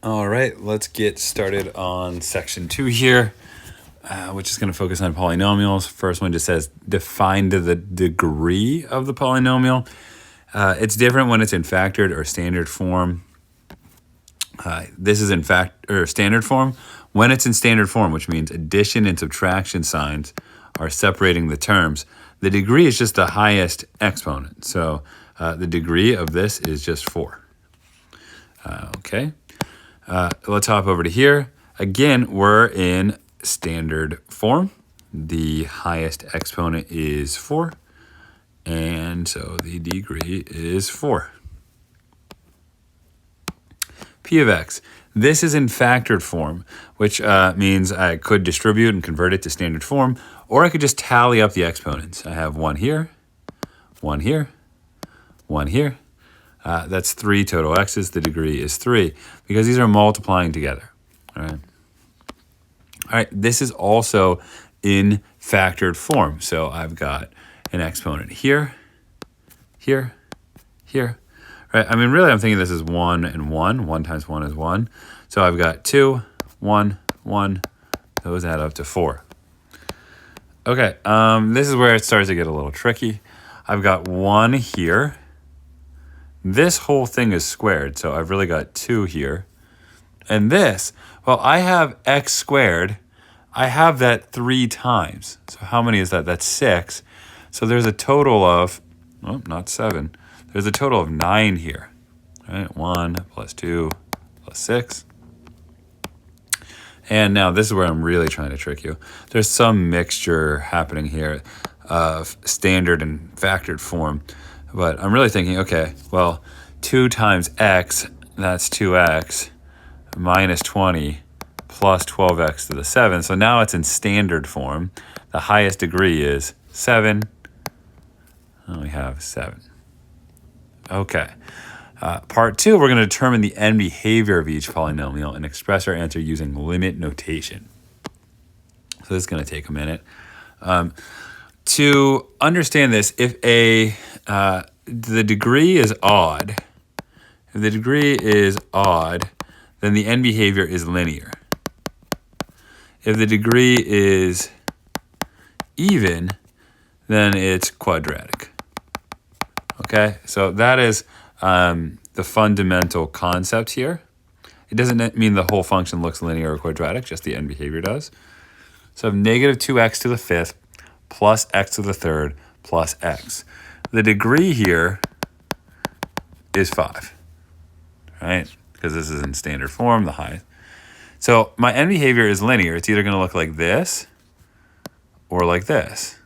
All right, let's get started on section 2 here, which is going to focus on polynomials. First one just says define the degree of the polynomial. It's different when it's in factored or standard form. This is in standard form. When it's in standard form, which means addition and subtraction signs are separating the terms, the degree is just the highest exponent. So the degree of this is just 4. Okay. Let's hop over to here. Again, we're in standard form. The highest exponent is 4. And so the degree is 4. P of x. This is in factored form, which means I could distribute and convert it to standard form, or I could just tally up the exponents. I have 1 here, 1 here, 1 here. That's 3 total x's. The degree is 3 because these are multiplying together. All right. This is also in factored form. So I've got an exponent here, here, here. Right. I mean, really, I'm thinking this is 1 and 1. 1 times 1 is 1. So I've got 2, 1, 1. Those add up to 4. Okay. This is where it starts to get a little tricky. I've got 1 here. This whole thing is squared, so I've really got 2 here. And this, well, I have x squared. I have that 3 times. So how many is that? That's 6. So there's a total of, oh, not 7. There's a total of 9 here. All right, 1 plus 2 plus 6. And now this is where I'm really trying to trick you. There's some mixture happening here of standard and factored form. But I'm really thinking, okay, well, 2 times x, that's 2x, minus 20, plus 12x to the 7. So now it's in standard form. The highest degree is 7. And we have 7. Okay. Part 2, we're going to determine the end behavior of each polynomial and express our answer using limit notation. So this is going to take a minute. To understand this, if the degree is odd, then the end behavior is linear. If the degree is even, then it's quadratic. Okay, so that is the fundamental concept here. It doesn't mean the whole function looks linear or quadratic, just the end behavior does. So I have negative 2x to the 5th plus x to the 3rd plus x. The degree here is 5, right? Because this is in standard form, the highest. So my end behavior is linear. It's either going to look like this or like this.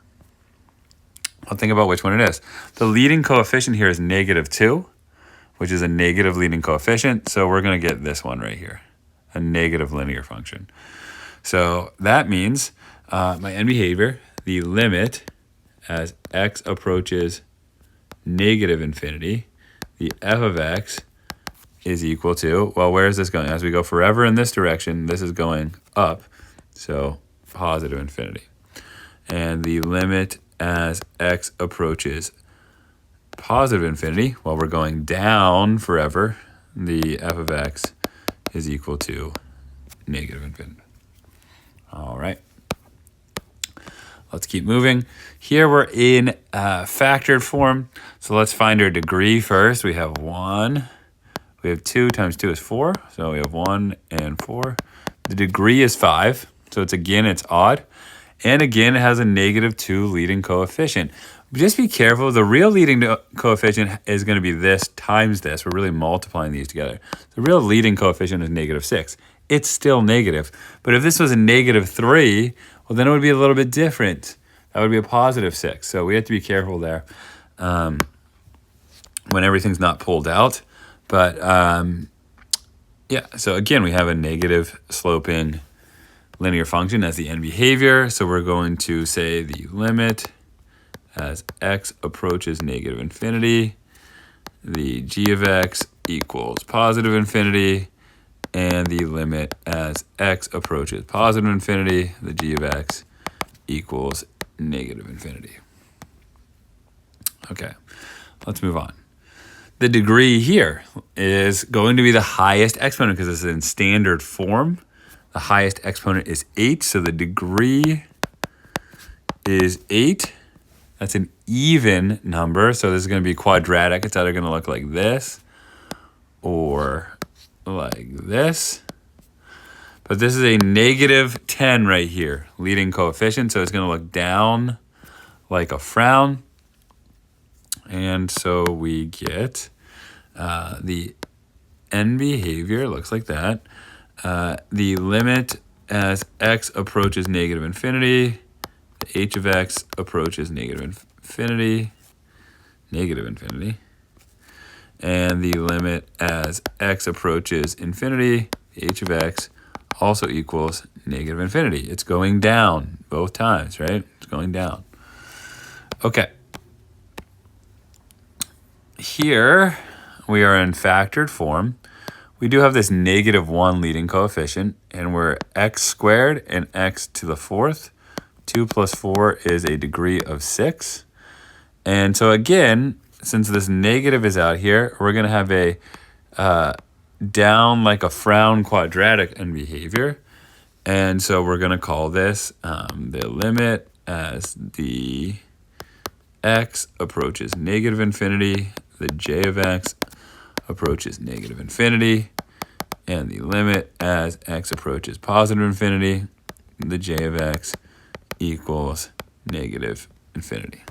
I'll think about which one it is. The leading coefficient here is negative 2, which is a negative leading coefficient. So we're going to get this one right here, a negative linear function. So that means my end behavior, the limit as x approaches negative infinity, the f of x is equal to, well, where is this going? As we go forever in this direction, this is going up, so positive infinity. And the limit as x approaches positive infinity, well, we're going down forever, the f of x is equal to negative infinity. All right. Let's keep moving. Here we're in factored form. So let's find our degree first. We have 1. We have 2 times 2 is 4. So we have 1 and 4. The degree is 5. So it's odd. And again, it has a negative 2 leading coefficient. Just be careful. The real leading coefficient is going to be this times this. We're really multiplying these together. The real leading coefficient is negative 6. It's still negative. But if this was a negative 3, well, then it would be a little bit different. That would be a positive 6. So we have to be careful there when everything's not pulled out. But yeah, so again, we have a negative sloping linear function as the end behavior. So we're going to say the limit as x approaches negative infinity, the g of x equals positive infinity, and the limit as x approaches positive infinity, the g of x equals negative infinity. Okay, let's move on. the degree here is going to be the highest exponent because it's in standard form. The highest exponent is 8, so the degree is 8. That's an even number, so this is going to be quadratic. It's either going to look like this or like this. But this is a negative 10 right here, leading coefficient, so it's going to look down like a frown. And so we get the end behavior looks like that. The limit as x approaches negative infinity, the h of x approaches negative infinity, and the limit as x approaches infinity, the h of x also equals negative infinity. It's going down both times, right? It's going down. Okay. Here we are in factored form. We do have this -1 leading coefficient, and we're x squared and x to the 4th. 2 plus 4 is a degree of 6. And so again, since this negative is out here, we're going to have a down like a frown quadratic end behavior. And so we're going to call this the limit as the x approaches negative infinity, the j of x approaches negative infinity, and the limit as x approaches positive infinity, the j of x equals negative infinity.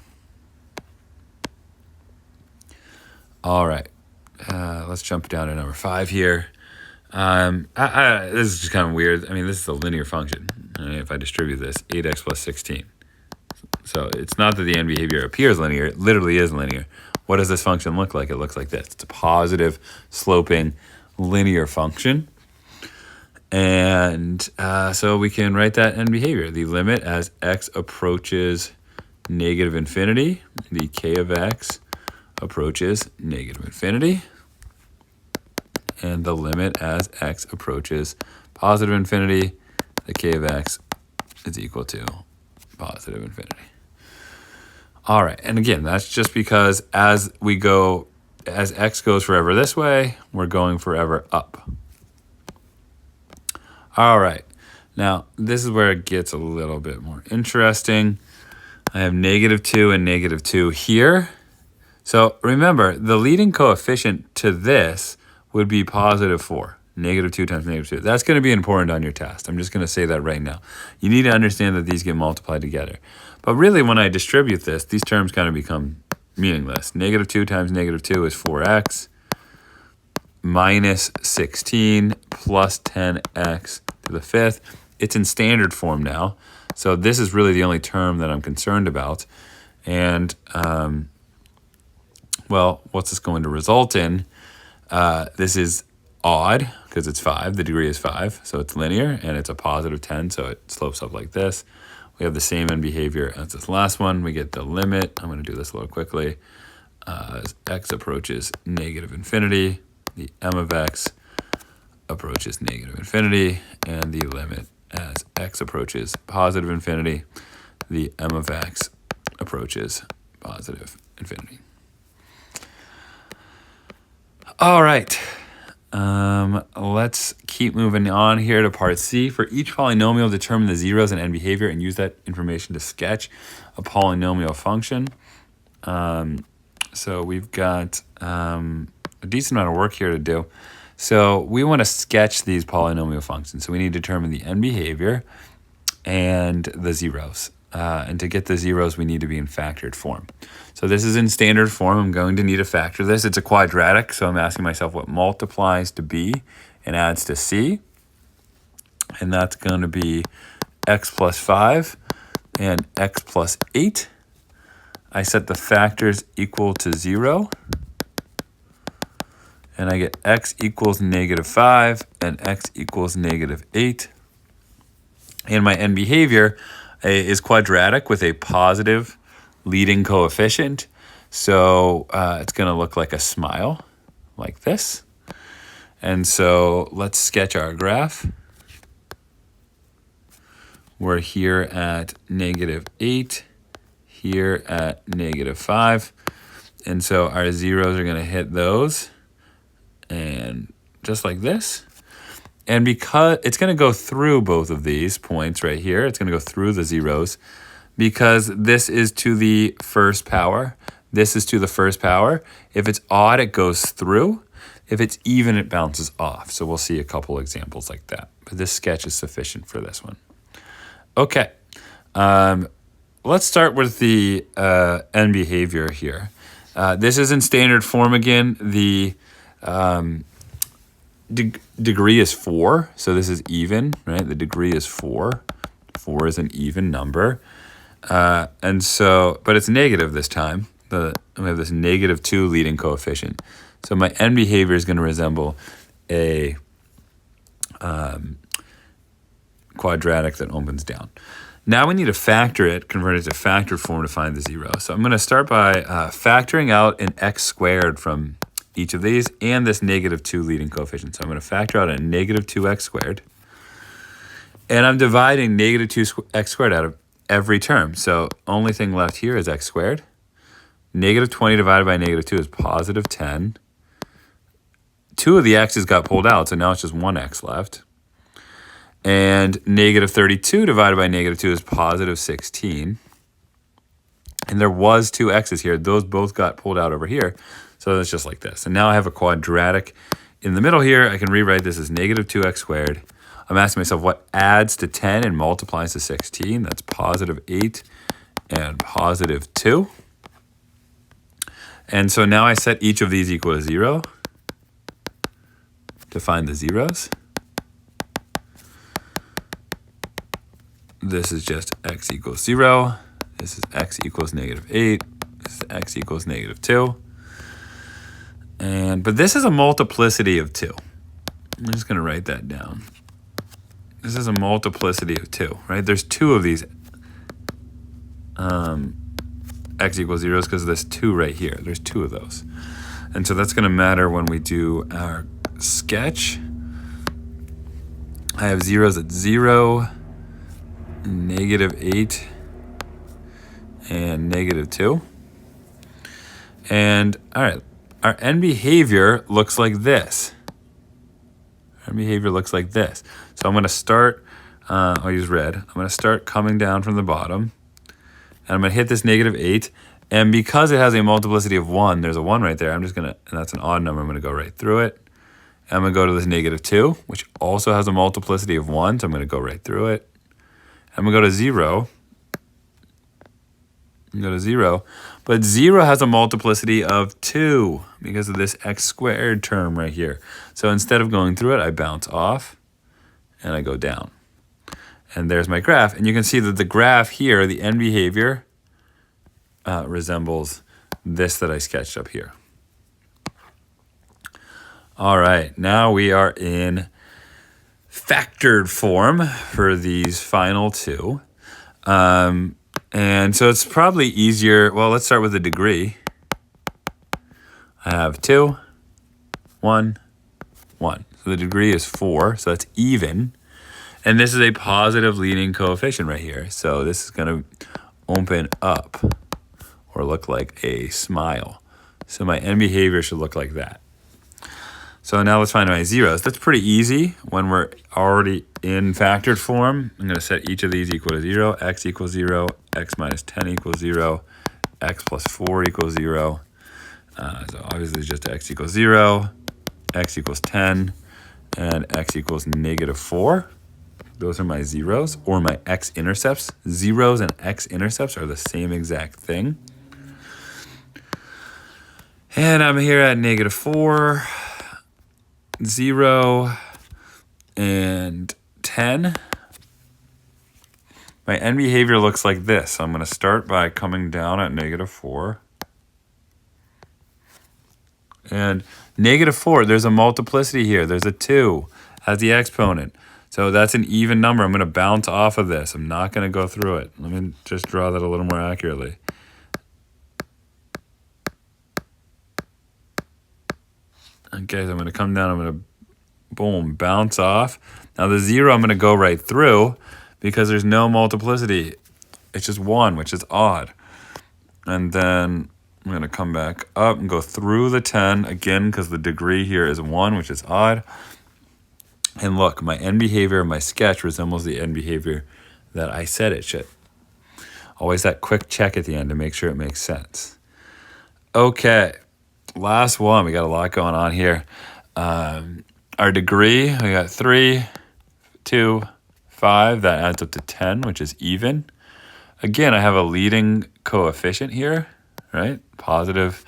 All right, let's jump down to number 5 here. This is just kind of weird. I mean, this is a linear function. If I distribute this, 8x plus 16. So it's not that the end behavior appears linear, it literally is linear. What does this function look like? It looks like this. It's a positive sloping linear function. And so we can write that end behavior. The limit as x approaches negative infinity, the k of x approaches negative infinity. And the limit as x approaches positive infinity, the k of x is equal to positive infinity. All right, and again, that's just because as x goes forever this way, we're going forever up. All right, now this is where it gets a little bit more interesting. I have -2 and -2 here. So remember, the leading coefficient to this would be +4. -2 times -2. That's going to be important on your test. I'm just going to say that right now. You need to understand that these get multiplied together. But really, when I distribute this, these terms kind of become meaningless. -2 times -2 is 4x minus 16 plus 10x to the 5th. It's in standard form now. So this is really the only term that I'm concerned about. And, well, what's this going to result in? This is odd because it's 5. The degree is 5, so it's linear, and it's a +10, so it slopes up like this. We have the same end behavior as this last one. We get the limit. I'm going to do this a little quickly. As x approaches negative infinity, the m of x approaches negative infinity, and the limit as x approaches positive infinity, the m of x approaches positive infinity. All right. Let's keep moving on here to part C. For each polynomial, determine the zeros and end behavior and use that information to sketch a polynomial function. So we've got a decent amount of work here to do. So we want to sketch these polynomial functions. So we need to determine the end behavior and the zeros. And to get the zeros, we need to be in factored form. So this is in standard form. I'm going to need to factor this. It's a quadratic, so I'm asking myself what multiplies to B and adds to C. And that's going to be x plus 5 and x plus 8. I set the factors equal to 0. And I get x equals -5 and x equals -8. And my end behavior is quadratic with a positive leading coefficient. So it's going to look like a smile, like this. And so let's sketch our graph. We're here at -8, here at -5. And so our zeros are going to hit those. And just like this. And because it's going to go through both of these points right here, it's going to go through the zeros because this is to the first power. This is to the first power. If it's odd, it goes through. If it's even, it bounces off. So we'll see a couple examples like that. But this sketch is sufficient for this one. Okay. Let's start with the end behavior here. This is in standard form again. The degree is 4, so this is even, right? The degree is 4. 4 is an even number. And so, but it's negative this time. We have this -2 leading coefficient. So my end behavior is going to resemble a quadratic that opens down. Now we need to factor it, convert it to factored form to find the zero. So I'm going to start by factoring out an x squared from each of these and this -2 leading coefficient. So I'm going to factor out a -2x squared. And I'm dividing -2x squared out of every term. So only thing left here is x squared. -20 divided by -2 is +10. 2 of the x's got pulled out, so now it's just 1x left. And -32 divided by -2 is +16. And there was 2 x's here. Those both got pulled out over here. So it's just like this. And now I have a quadratic in the middle here. I can rewrite this as -2x squared. I'm asking myself what adds to 10 and multiplies to 16. That's +8 and +2. And so now I set each of these equal to 0 to find the zeros. This is just x equals 0. This is x equals -8. This is x equals -2. But this is a multiplicity of 2. I'm just going to write that down. This is a multiplicity of 2, right? There's 2 of these x equals 0s because there's 2 right here. There's 2 of those. And so that's going to matter when we do our sketch. I have zeros at 0, -8, and -2. And all right, our end behavior looks like this. Our behavior looks like this. So I'm going to start, I'll use red. I'm going to start coming down from the bottom. And I'm going to hit this -8. And because it has a multiplicity of 1, there's a 1 right there. I'm just going to, and that's an odd number. I'm going to go right through it. And I'm going to go to this -2, which also has a multiplicity of 1. So I'm going to go right through it. I'm going to go to 0. Go to 0. But 0 has a multiplicity of 2 because of this x squared term right here. So instead of going through it, I bounce off and I go down. And there's my graph. And you can see that the graph here, the end behavior, resembles this that I sketched up here. All right, now we are in factored form for these final 2. And so it's probably easier. Well, let's start with the degree. I have 2, 1, 1. So the degree is 4, so that's even. And this is a positive leading coefficient right here. So this is going to open up or look like a smile. So my end behavior should look like that. So now let's find my zeros. That's pretty easy when we're already in factored form. I'm going to set each of these equal to 0. X equals 0. X minus 10 equals 0. X plus 4 equals 0. So obviously it's just x equals 0. X equals 10. And x equals -4. Those are my zeros or my x-intercepts. Zeros and x-intercepts are the same exact thing. And I'm here at -4. 0 and 10. My end behavior looks like this. So I'm going to start by coming down at -4. And -4, there's a multiplicity here. There's a 2 as the exponent. So that's an even number. I'm going to bounce off of this. I'm not going to go through it. Let me just draw that a little more accurately. Okay, so I'm going to come down. I'm going to, boom, bounce off. Now the 0, I'm going to go right through because there's no multiplicity. It's just 1, which is odd. And then I'm going to come back up and go through the 10 again because the degree here is 1, which is odd. And look, my end behavior, my sketch resembles the end behavior that I said it should. Always that quick check at the end to make sure it makes sense. Okay, last one. We got a lot going on here. Our degree, we got 3, 2, 5. That adds up to 10, which is even. Again, I have a leading coefficient here, right? Positive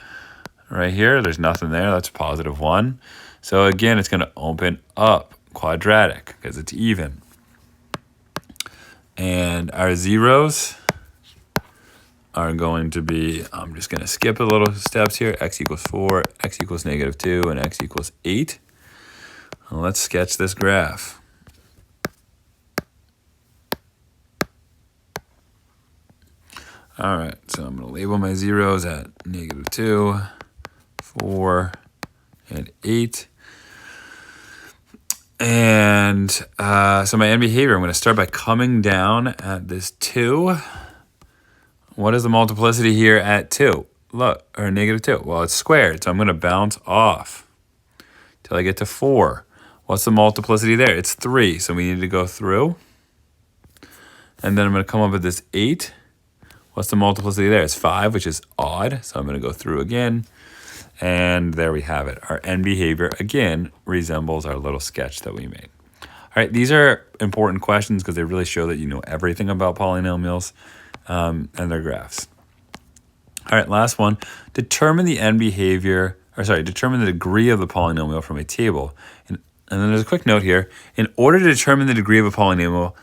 right here. There's nothing there. That's positive 1. So again, it's going to open up quadratic because it's even. And our zeros are going to be, I'm just going to skip a little steps here. X equals 4, x equals negative 2, and x equals 8. Well, let's sketch this graph. All right, so I'm going to label my zeros at negative 2, 4, and 8. And so my end behavior, I'm going to start by coming down at this 2. What is the multiplicity here at 2? Look, or negative 2. Well, it's squared, so I'm going to bounce off till I get to 4. What's the multiplicity there? It's 3, so we need to go through. And then I'm going to come up with this 8. What's the multiplicity there? It's 5, which is odd, so I'm going to go through again. And there we have it. Our end behavior, again, resembles our little sketch that we made. All right, these are important questions because they really show that you know everything about polynomials and their graphs. All right, last one. Determine the end behavior, determine the degree of the polynomial from a table. And then there's a quick note here. In order to determine the degree of a polynomial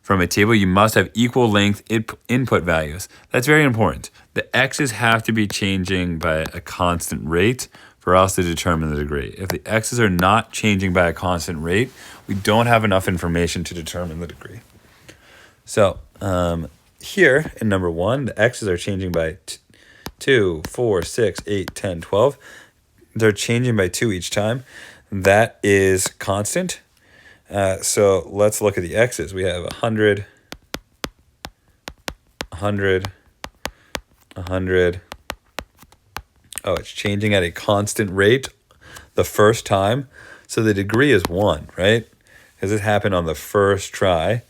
from a table, you must have equal length input values. That's very important. The x's have to be changing by a constant rate for us to determine the degree. If the x's are not changing by a constant rate, we don't have enough information to determine the degree. So here in number 1, the x's are changing by 2, 4, 6, 8, 10, 12. They're changing by 2 each time. That is constant. So let's look at the x's. We have 100, 100, 100. Oh, it's changing at a constant rate the first time. So the degree is 1, right? Because it happened on the first try.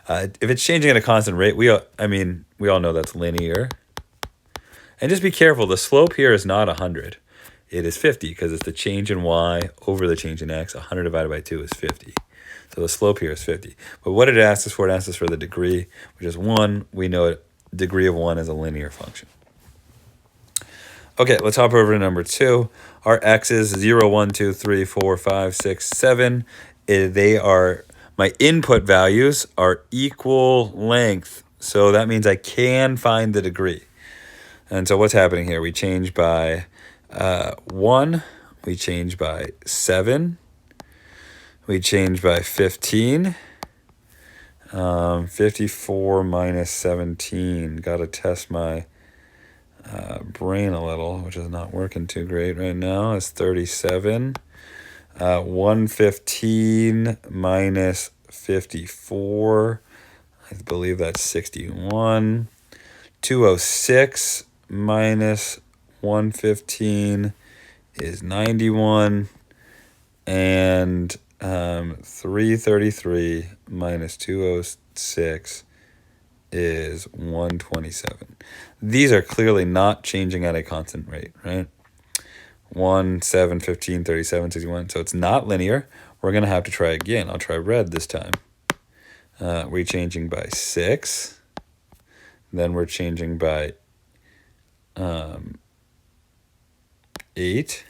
If it's changing at a constant rate, we all know that's linear. And just be careful, the slope here is not 100. It is 50 because it's the change in y over the change in x. 100 divided by 2 is 50. So the slope here is 50. But what it asks us for, it asks us for the degree, which is 1. We know degree of 1 is a linear function. Okay, let's hop over to number 2. Our x's 0, 1, 2, 3, 4, 5, 6, 7. They are, my input values are equal length. So that means I can find the degree. And so what's happening here? We change by 1. We change by 7. We change by 15. 54 minus 17. Got to test my brain a little, which is not working too great right now. It's 37. 115 minus 54. I believe that's 61. 206 minus 115 is 91. And 333 minus 206 is 127. These are clearly not changing at a constant rate, right? 1, 7, 15, 37, 61. So it's not linear. We're going to have to try again. I'll try red this time. We're changing by 6. Then we're changing by 8.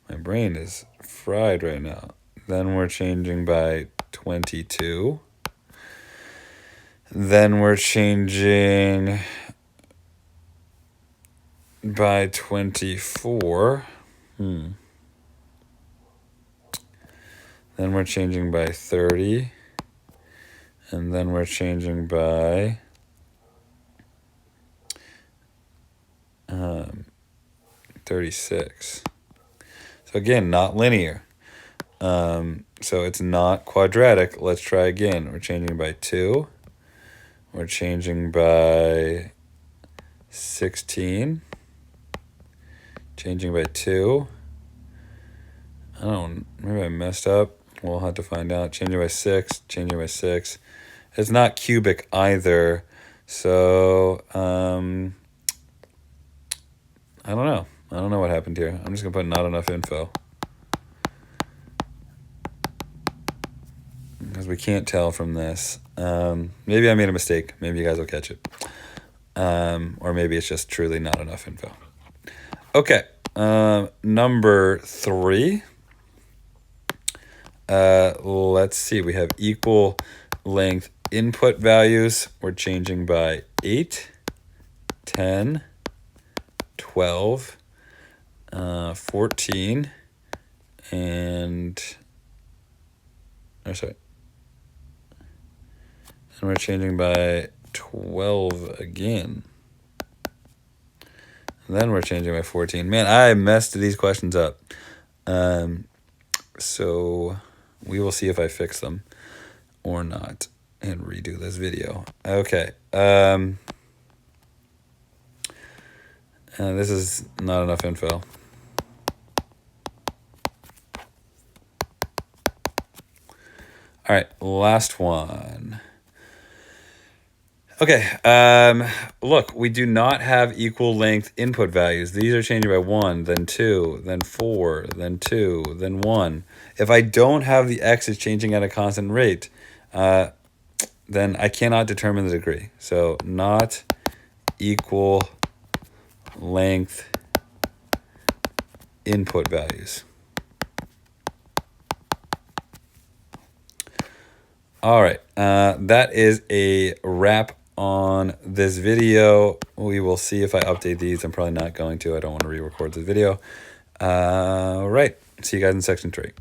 My brain is fried right now. Then we're changing by 22. Then we're changing by 24. Then we're changing by 30. And then we're changing by 36. So again, not linear. So it's not quadratic. Let's try again. We're changing by 2. We're changing by 16. changing by 2. I don't, maybe I messed up. We'll have to find out. Changing by 6, changing by 6. It's not cubic either. So, I don't know. I don't know what happened here. I'm just going to put not enough info. Because we can't tell from this. Maybe I made a mistake. Maybe you guys will catch it. Or maybe it's just truly not enough info. Okay. Number 3. Let's see. We have equal length input values. We're changing by 8, 10, 12, 14, and... Oh, sorry. And we're changing by 12 again. And then we're changing by 14. Man, I messed these questions up. So we will see if I fix them or not and redo this video. Okay. This is not enough info. All right, last one. Okay, look, we do not have equal length input values. These are changing by 1, then 2, then 4, then 2, then 1. If I don't have the x's changing at a constant rate, then I cannot determine the degree. So not equal length input values. All right, that is a wrap on this video. We will see if I update these. I'm probably not going to. I don't want to re-record this video. All right, see you guys in section 3.